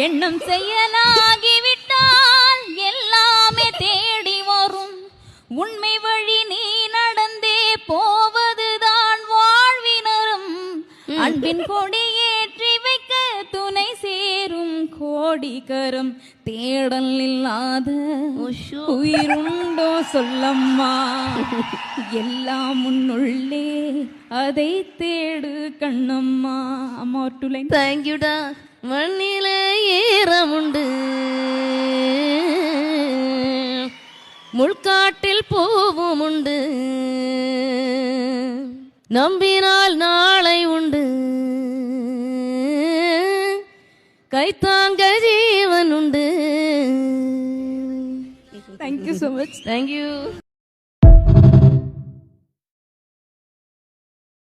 எண்ணம் செயலாகிவிட்டால் எல்லாமே தேடி வரும். உண்மை வழி நீ நடந்தே போவதுதான் வாழ்வினரும். அன்பின் கொடியேற்றி வைக்க துணை சேரும் கோடிக்கரம். தேடல் இல்லாத உயிருண்டோ சொல்லம்மா. எல்லாம் முன்னுள்ளே அதை தேடு கண்ணம்மா. அம்மா ஒரு 2 லைன். தேங்க்யூடா. மண்ணில ஈரமுண்டு, முள்காட்டில் பூவும் உண்டு, நம்பினால் நாளை உண்டு, கைத்தாங்க ஜீவன் உண்டு. Thank you so much. தேங்க்யூ.